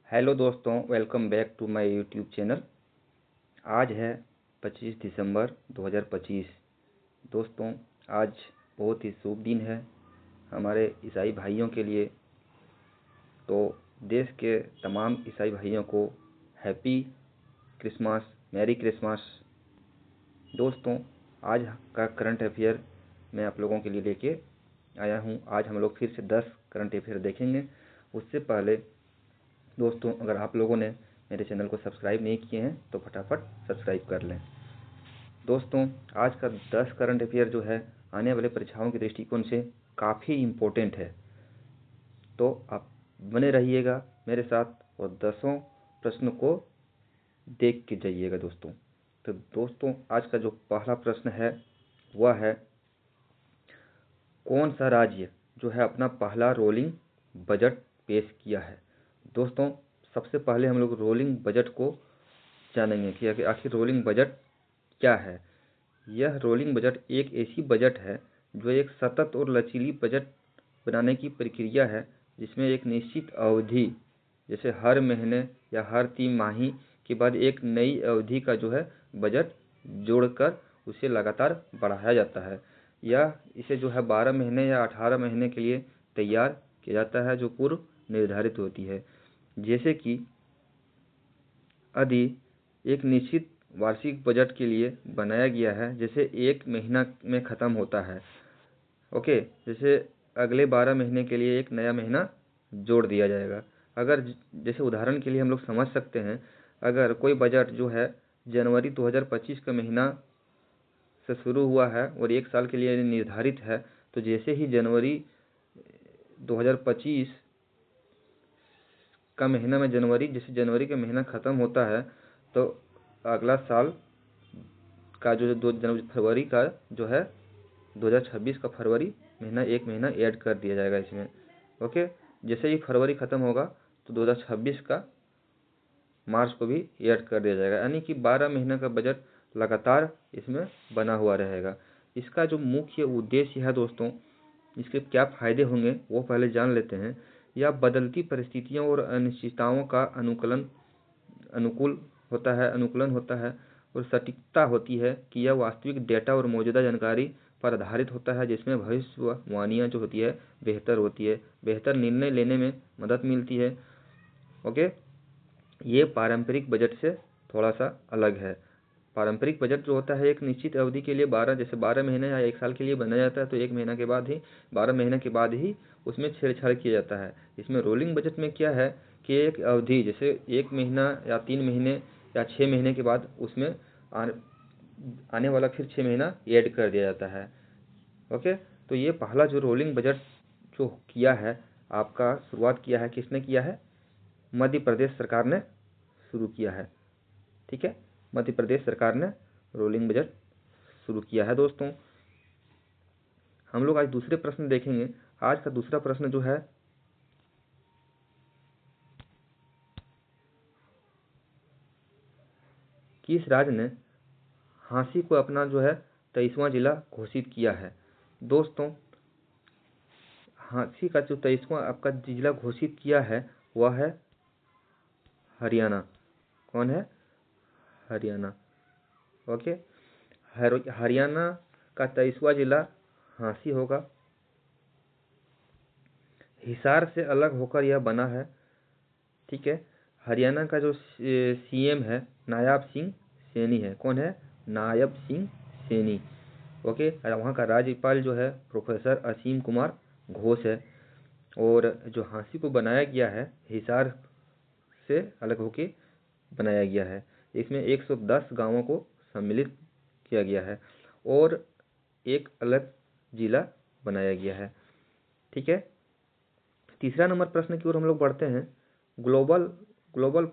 Hello दोस्तों, welcome back to my YouTube channel. आज है 25 दिसंबर 2025। दोस्तों, आज बहुत ही शुभ दिन है हमारे ईसाई भाइयों के लिए। तो देश के तमाम ईसाई भाइयों को हैप्पी क्रिसमस, मैरी क्रिसमस। दोस्तों, आज का करंट अफेयर मैं आप लोगों के लिए लेके आया हूँ। आज हम लोग फिर से 10 करंट अफेयर देखेंगे। उससे पहले दोस्तों, अगर आप लोगों ने मेरे चैनल को सब्सक्राइब नहीं किए हैं तो फटाफट सब्सक्राइब कर लें। दोस्तों, आज का 10 करंट अफेयर जो है आने वाले परीक्षाओं के दृष्टिकोण से काफ़ी इम्पोर्टेंट है। तो आप बने रहिएगा मेरे साथ और 10 प्रश्न को देख के जाइएगा दोस्तों। तो दोस्तों, आज का जो पहला प्रश्न है वह है, कौन सा राज्य जो है अपना पहला रोलिंग बजट पेश किया है। दोस्तों, सबसे पहले हम लोग रोलिंग बजट को जानेंगे कि आखिर रोलिंग बजट क्या है। यह रोलिंग बजट एक ऐसी बजट है जो एक सतत और लचीली बजट बनाने की प्रक्रिया है, जिसमें एक निश्चित अवधि, जैसे हर महीने या हर 3 माही के बाद एक नई अवधि का जो है बजट जोड़कर उसे लगातार बढ़ाया जाता है। या इसे जो है 12 महीने या 18 महीने के लिए तैयार किया जाता है, जो पूर्व निर्धारित होती है। जैसे कि यदि एक निश्चित वार्षिक बजट के लिए बनाया गया है, जैसे 1 महीना में ख़त्म होता है, ओके, जैसे अगले 12 महीने के लिए एक नया महीना जोड़ दिया जाएगा। अगर जैसे उदाहरण के लिए हम लोग समझ सकते हैं, अगर कोई बजट जो है जनवरी 2025 का महीना से शुरू हुआ है और 1 साल के लिए निर्धारित है, तो जैसे ही जनवरी 2025 का महीना में जैसे जनवरी का महीना ख़त्म होता है, तो अगला साल का जो फरवरी का जो है 2026 का फरवरी महीना, 1 महीना ऐड कर दिया जाएगा इसमें। ओके, जैसे ही फरवरी ख़त्म होगा तो 2026 का मार्च को भी ऐड कर दिया जाएगा, यानी कि 12 महीने का बजट लगातार इसमें बना हुआ रहेगा। इसका जो मुख्य उद्देश्य है दोस्तों, इसके क्या फ़ायदे होंगे वो पहले जान लेते हैं। यह बदलती परिस्थितियों और अनिश्चितताओं का अनुकूलन होता है और सटीकता होती है कि यह वास्तविक डेटा और मौजूदा जानकारी पर आधारित होता है, जिसमें भविष्यवाणियाँ जो होती है बेहतर होती है, बेहतर निर्णय लेने में मदद मिलती है। ओके, ये पारंपरिक बजट से थोड़ा सा अलग है। पारंपरिक बजट जो होता है एक निश्चित अवधि के लिए 12 महीने या 1 साल के लिए बनाया जाता है, तो 1 महीना के बाद ही 12 महीने के बाद ही उसमें छेड़छाड़ किया जाता है। इसमें रोलिंग बजट में क्या है कि एक अवधि, जैसे 1 महीना या 3 महीने या 6 महीने के बाद उसमें आने वाला फिर 6 महीना ऐड कर दिया जाता है। ओके, तो ये पहला जो रोलिंग बजट जो किया है, आपका शुरुआत किया है, किसने किया है? मध्य प्रदेश सरकार ने शुरू किया है। ठीक है, मध्य प्रदेश सरकार ने रोलिंग बजट शुरू किया है। दोस्तों, हम लोग आज दूसरे प्रश्न देखेंगे। आज का दूसरा प्रश्न जो है, किस राज्य ने झांसी को अपना जो है 23वां जिला घोषित किया है। दोस्तों, झांसी का जो 23वां आपका जिला घोषित किया है वह है हरियाणा। कौन है? हरियाणा। ओके, हरियाणा का 23वां जिला झांसी होगा। हिसार से अलग होकर यह बना है। ठीक है, हरियाणा का जो सीएम है नायब सिंह सैनी है। कौन है? नायब सिंह सैनी। ओके, वहाँ का राज्यपाल जो है प्रोफेसर असीम कुमार घोष है। और जो झांसी को बनाया गया है हिसार से अलग होके बनाया गया है। इसमें 110 गांवों को सम्मिलित किया गया है और एक अलग जिला बनाया गया है। ठीक है, तीसरा नंबर प्रश्न की ओर हम लोग बढ़ते हैं। ग्लोबल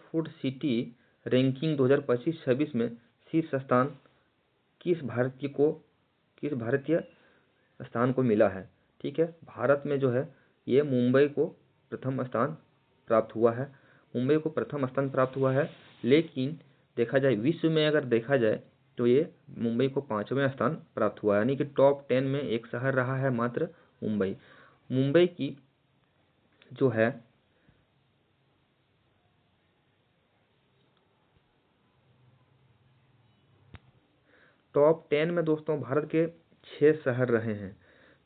फूड सिटी रैंकिंग 2025-26 में शीर्ष स्थान किस भारतीय स्थान को मिला है। ठीक है, भारत में जो है ये मुंबई को प्रथम स्थान प्राप्त हुआ है। मुंबई को प्रथम स्थान प्राप्त हुआ है, लेकिन देखा जाए विश्व में अगर देखा जाए तो ये मुंबई को 5वें स्थान प्राप्त हुआ है, यानी कि टॉप 10 में एक शहर रहा है मात्र मुंबई। मुंबई की जो है टॉप 10 में दोस्तों भारत के 6 शहर रहे हैं।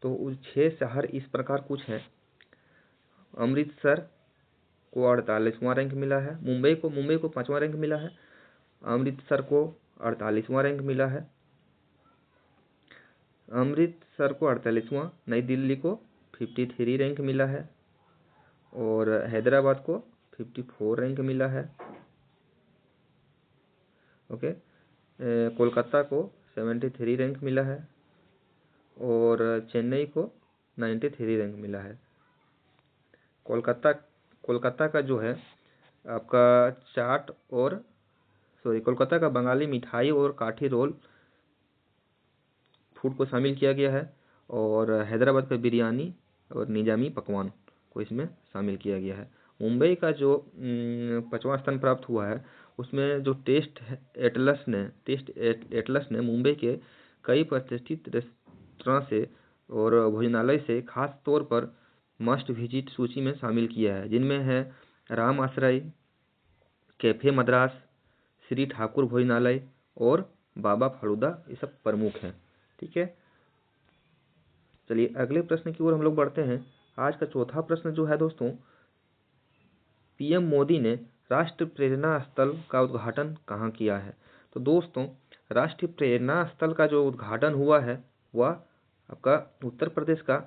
तो उस 6 शहर इस प्रकार कुछ हैं। अमृतसर को 48वां रैंक मिला है। मुंबई को 5वां रैंक मिला है। अमृतसर को 48वां रैंक मिला है। अमृतसर को 48वां, नई दिल्ली को 53 रैंक मिला है और हैदराबाद को 54 रैंक मिला है। ओके, कोलकाता को 73 रैंक मिला है और चेन्नई को 93 रैंक मिला है। कोलकाता का जो है आपका चाट और कोलकाता का बंगाली मिठाई और काठी रोल फूड को शामिल किया गया है और हैदराबाद का बिरयानी और निजामी पकवान को इसमें शामिल किया गया है। मुंबई का जो 5वां स्थान प्राप्त हुआ है उसमें जो टेस्ट एटलस ने मुंबई के कई प्रतिष्ठित रेस्तरां से और भोजनालय से खास तौर पर मस्ट विजिट सूची में शामिल किया है, जिनमें है राम आश्रय, कैफे मद्रास, श्री ठाकुर भोजनालय और बाबा फलूदा, ये सब प्रमुख हैं। ठीक है, चलिए अगले प्रश्न की ओर हम लोग बढ़ते हैं। आज का चौथा प्रश्न जो है दोस्तों, पीएम मोदी ने राष्ट्रीय प्रेरणा स्थल का उद्घाटन कहाँ किया है? तो दोस्तों राष्ट्रीय प्रेरणा स्थल का जो उद्घाटन हुआ है वह आपका उत्तर प्रदेश का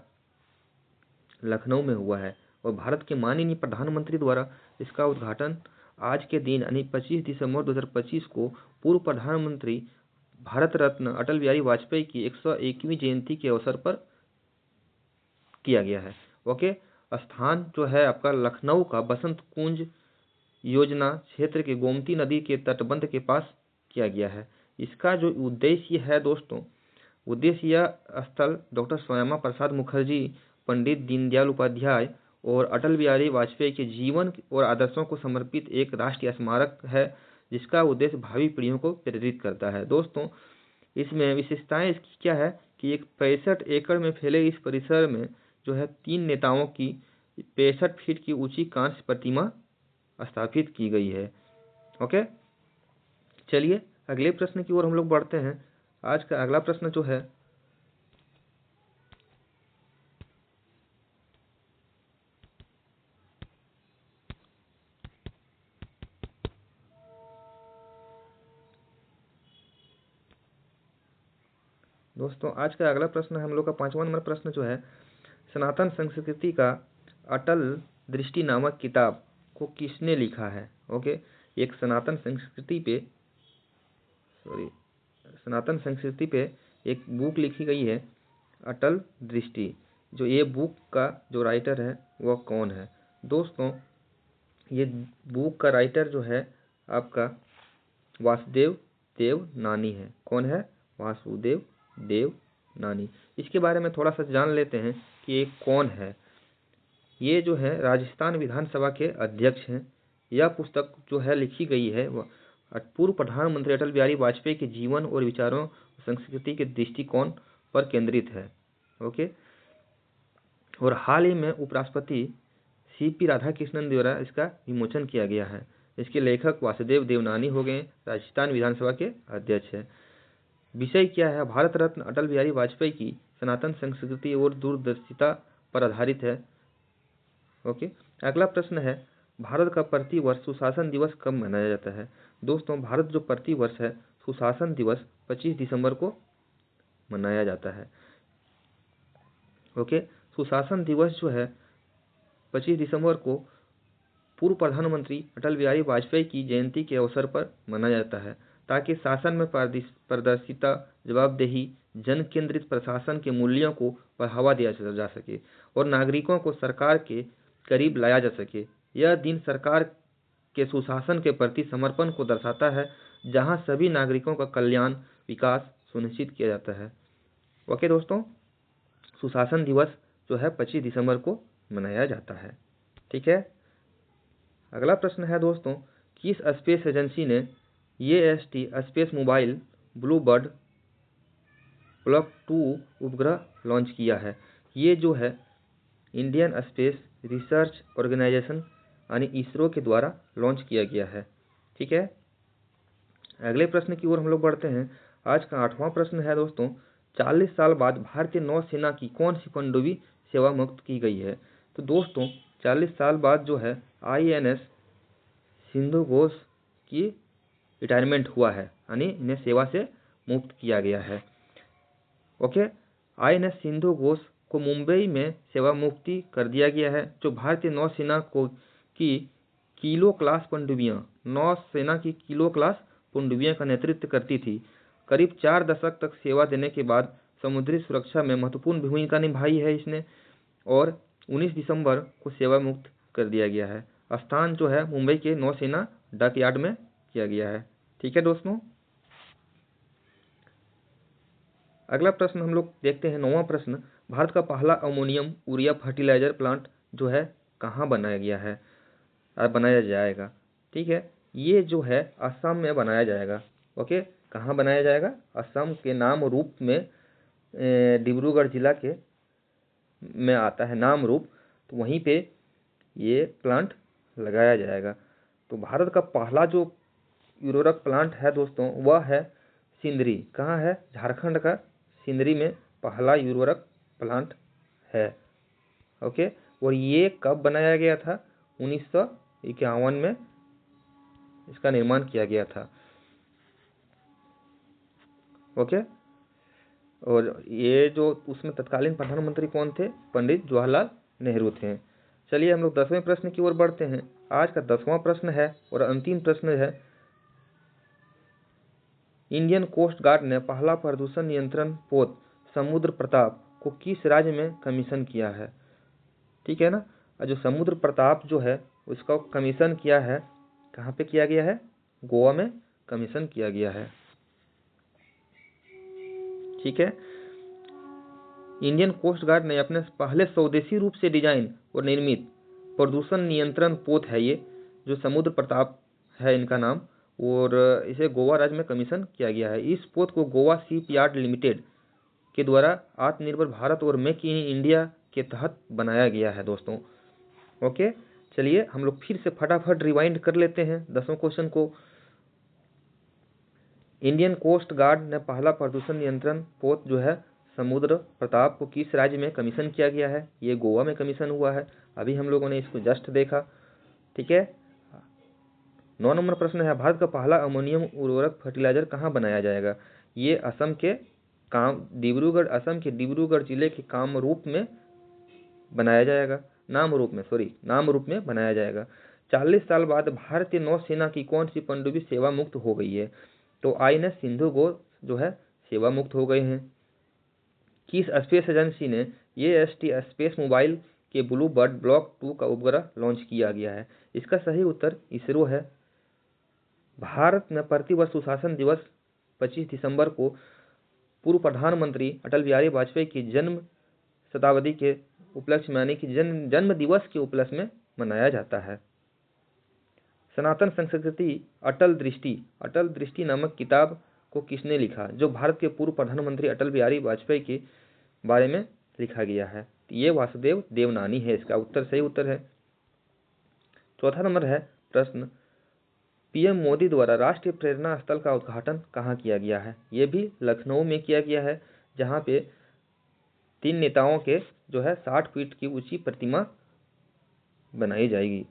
लखनऊ में हुआ है और भारत के माननीय प्रधानमंत्री द्वारा इसका उद्घाटन आज के दिन यानी 25 दिसंबर 2025 को पूर्व प्रधानमंत्री भारत रत्न अटल बिहारी वाजपेयी की 101वीं जयंती के अवसर पर किया गया है। ओके, स्थान जो है आपका लखनऊ का बसंत कुंज योजना क्षेत्र के गोमती नदी के तटबंध के पास किया गया है। इसका जो उद्देश्य है दोस्तों, उद्देश्य यह स्थल डॉक्टर श्यामा प्रसाद मुखर्जी, पंडित दीनदयाल उपाध्याय और अटल बिहारी वाजपेयी के जीवन और आदर्शों को समर्पित एक राष्ट्रीय स्मारक है, जिसका उद्देश्य भावी पीढ़ियों को प्रेरित करता है। दोस्तों इसमें विशेषताएं इसकी क्या है कि एक 65 एकड़ में फैले इस परिसर में जो है 3 नेताओं की 65 फीट की ऊंची कांस्य प्रतिमा स्थापित की गई है। ओके, चलिए अगले प्रश्न की ओर हम लोग बढ़ते हैं। आज का अगला प्रश्न जो है, दोस्तों आज का अगला प्रश्न हम लोग का 5वां नंबर प्रश्न जो है, सनातन संस्कृति का अटल दृष्टि नामक किताब को किसने लिखा है? ओके, एक सनातन संस्कृति पे एक बुक लिखी गई है अटल दृष्टि। जो ये बुक का जो राइटर है वह कौन है? दोस्तों ये बुक का राइटर जो है आपका वासुदेव देवनानी है। कौन है? वासुदेव देवनानी। इसके बारे में थोड़ा सा जान लेते हैं कि ये कौन है। ये जो है राजस्थान विधानसभा के अध्यक्ष हैं। यह पुस्तक जो है लिखी गई है वह पूर्व प्रधानमंत्री अटल बिहारी वाजपेयी के जीवन और विचारों, संस्कृति के दृष्टिकोण पर केंद्रित है। ओके, और हाल ही में उपराष्ट्रपति सीपी राधाकृष्णन द्वारा इसका विमोचन किया गया है। इसके लेखक वासुदेव देवनानी हो गए, राजस्थान विधानसभा के अध्यक्ष है। विषय क्या है? भारत रत्न अटल बिहारी वाजपेयी की सनातन संस्कृति और दूरदर्शिता पर आधारित है। ओके, अगला प्रश्न है, भारत का प्रतिवर्ष सुशासन दिवस कब मनाया जाता है? दोस्तों भारत जो प्रतिवर्ष है सुशासन दिवस 25 दिसंबर को मनाया जाता है। ओके, सुशासन दिवस जो है 25 दिसंबर को पूर्व प्रधानमंत्री अटल बिहारी वाजपेयी की जयंती के अवसर पर मनाया जाता है, ताकि शासन में पारदर्शिता, जवाबदेही, जन केंद्रित प्रशासन के मूल्यों को बढ़ावा दिया जा सके और नागरिकों को सरकार के करीब लाया जा सके। यह दिन सरकार के सुशासन के प्रति समर्पण को दर्शाता है, जहां सभी नागरिकों का कल्याण विकास सुनिश्चित किया जाता है। ओके दोस्तों, सुशासन दिवस जो है 25 दिसंबर को मनाया जाता है। ठीक है, अगला प्रश्न है दोस्तों, किस स्पेस एजेंसी ने EST space mobile blue bird block 2 उपग्रह लॉन्च किया है? ये जो है इंडियन स्पेस रिसर्च ऑर्गेनाइजेशन यानी इसरो के द्वारा लॉन्च किया गया है। ठीक है, अगले प्रश्न की ओर हम लोग बढ़ते हैं। आज का 8वां प्रश्न है दोस्तों, 40 साल बाद भारतीय नौसेना की कौन सी पनडुब्बी सेवा मुक्त की गई है? तो दोस्तों 40 साल बाद जो है INS सिंधु घोष की रिटायरमेंट हुआ है, यानी इन्हें सेवा से मुक्त किया गया है। ओके, INS सिंधु घोष को मुंबई में सेवा मुक्ति कर दिया गया है, जो भारतीय नौसेना को की किलो क्लास पनडुब्बियां नौसेना की किलो क्लास पनडुब्बियां का नेतृत्व करती थी। करीब 4 दशक तक सेवा देने के बाद समुद्री सुरक्षा में महत्वपूर्ण भूमिका निभाई है इसने, और 19 दिसंबर को सेवा मुक्त कर दिया गया है। स्थान जो है मुंबई के नौसेना डॉकयार्ड में किया गया है। ठीक है दोस्तों, अगला प्रश्न हम लोग देखते हैं 9वां प्रश्न, भारत का पहला अमोनियम यूरिया फर्टिलाइजर प्लांट जो है कहाँ बनाया गया है, बनाया जाएगा? ठीक है, ये जो है असम में बनाया जाएगा। ओके, कहाँ बनाया जाएगा? असम के नाम रूप में डिब्रूगढ़ जिला के में आता है नाम रूप, तो वहीं पे ये प्लांट लगाया जाएगा। तो भारत का पहला जो यूरोरक प्लांट है दोस्तों वह है सिंदरी। कहाँ है? झारखंड का सिंदरी में पहला यूरोरक प्लांट है। ओके, और ये कब बनाया गया था? 1951 में इसका निर्माण किया गया था। ओके, और ये जो उसमें तत्कालीन प्रधानमंत्री कौन थे? पंडित जवाहरलाल नेहरू थे। चलिए हम लोग 10वें प्रश्न की ओर बढ़ते हैं। आज का 10वां प्रश्न है और अंतिम प्रश्न है, इंडियन कोस्ट गार्ड ने पहला प्रदूषण नियंत्रण पोत समुद्र प्रताप को किस राज्य में कमीशन किया है? ठीक है ना, जो समुद्र प्रताप जो है उसका कमीशन किया है, कहाँ पे किया गया है? गोवा में कमीशन किया गया है। ठीक है, इंडियन कोस्ट गार्ड ने अपने पहले स्वदेशी रूप से डिजाइन और निर्मित प्रदूषण नियंत्रण पोत है ये, जो समुद्र प्रताप है इनका नाम, और इसे गोवा राज्य में कमीशन किया गया है। इस पोत को गोवा शिप यार्ड लिमिटेड के द्वारा आत्मनिर्भर भारत और मेक इन इंडिया के तहत बनाया गया है दोस्तों। ओके, चलिए हम लोग फिर से फटाफट रिवाइंड कर लेते हैं 10वें क्वेश्चन को। इंडियन कोस्ट गार्ड ने पहला प्रदूषण नियंत्रण पोत जो है समुद्र प्रताप को किस राज्य में कमीशन किया गया है? ये गोवा में कमीशन हुआ है। अभी हम लोगों ने इसको जस्ट देखा। ठीक है, 9 नंबर प्रश्न है, भारत का पहला अमोनियम उर्वरक फर्टिलाइजर कहाँ बनाया जाएगा? ये असम के डिब्रूगढ़ जिले के कामरूप में बनाया जाएगा। नाम रूप में बनाया जाएगा। 40 साल बाद भारतीय नौसेना की कौन सी पनडुब्बी सेवा मुक्त हो गई है? तो INS सिंधु घोष जो है सेवा मुक्त हो गए हैं। किस स्पेस एजेंसी ने AST स्पेस मोबाइल के ब्लू बर्ड ब्लॉक 2 का उपग्रह लॉन्च किया गया है? इसका सही उत्तर इसरो है। भारत में प्रतिवर्ष सुशासन दिवस 25 दिसंबर को पूर्व प्रधानमंत्री अटल बिहारी वाजपेयी की जन्म शताब्दी के उपलक्ष्य में, यानी कि जन्म दिवस के उपलक्ष्य में मनाया जाता है। सनातन संस्कृति अटल दृष्टि नामक किताब को किसने लिखा? जो भारत के पूर्व प्रधानमंत्री अटल बिहारी वाजपेयी के बारे में लिखा गया है। ये वासुदेव देवनानी है, इसका उत्तर सही उत्तर है। चौथा नंबर है प्रश्न, PM मोदी द्वारा राष्ट्रीय प्रेरणा स्थल का उद्घाटन कहाँ किया गया है? ये भी लखनऊ में किया गया है, जहाँ पे 3 नेताओं के जो है 60 फीट की ऊंची प्रतिमा बनाई जाएगी।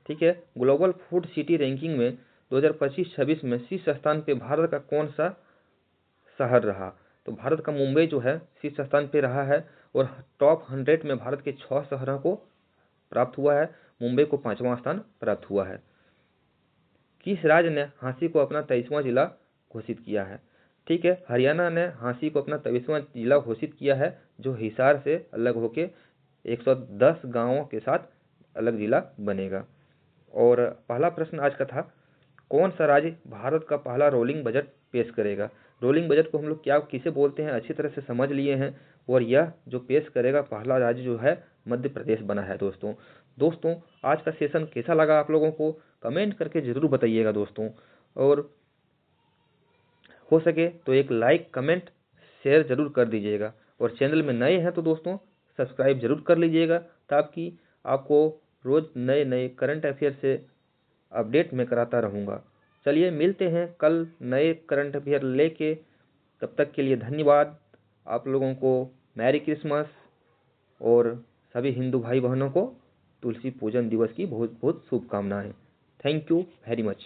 ठीक है, ग्लोबल फूड सिटी रैंकिंग में 2025-26 में शीर्ष स्थान पे भारत का कौन सा शहर रहा? तो भारत का मुंबई जो है शीर्ष स्थान पे रहा है, और टॉप 100 में भारत के 6 शहरों को प्राप्त हुआ है। मुंबई को 5वां स्थान प्राप्त हुआ है। किस राज्य ने झांसी को अपना 23वां जिला घोषित किया है? ठीक है, हरियाणा ने झांसी को अपना 23वां जिला घोषित किया है, जो हिसार से अलग होके 110 गांवों के साथ अलग जिला बनेगा। और पहला प्रश्न आज का था, कौन सा राज्य भारत का पहला रोलिंग बजट पेश करेगा? रोलिंग बजट को हम लोग किसे बोलते हैं अच्छी तरह से समझ लिए हैं, और यह जो पेश करेगा पहला राज्य जो है मध्य प्रदेश बना है दोस्तों आज का सेशन कैसा लगा आप लोगों को? कमेंट करके जरूर बताइएगा दोस्तों, और हो सके तो एक लाइक कमेंट शेयर जरूर कर दीजिएगा, और चैनल में नए हैं तो दोस्तों सब्सक्राइब जरूर कर लीजिएगा, ताकि आपको रोज नए नए करंट अफेयर से अपडेट मैं कराता रहूँगा। चलिए मिलते हैं कल नए करंट अफेयर लेके तब तक के लिए धन्यवाद। आप लोगों को मैरी क्रिसमस और सभी हिंदू भाई बहनों को तुलसी पूजन दिवस की बहुत बहुत शुभकामनाएं। Thank you very much.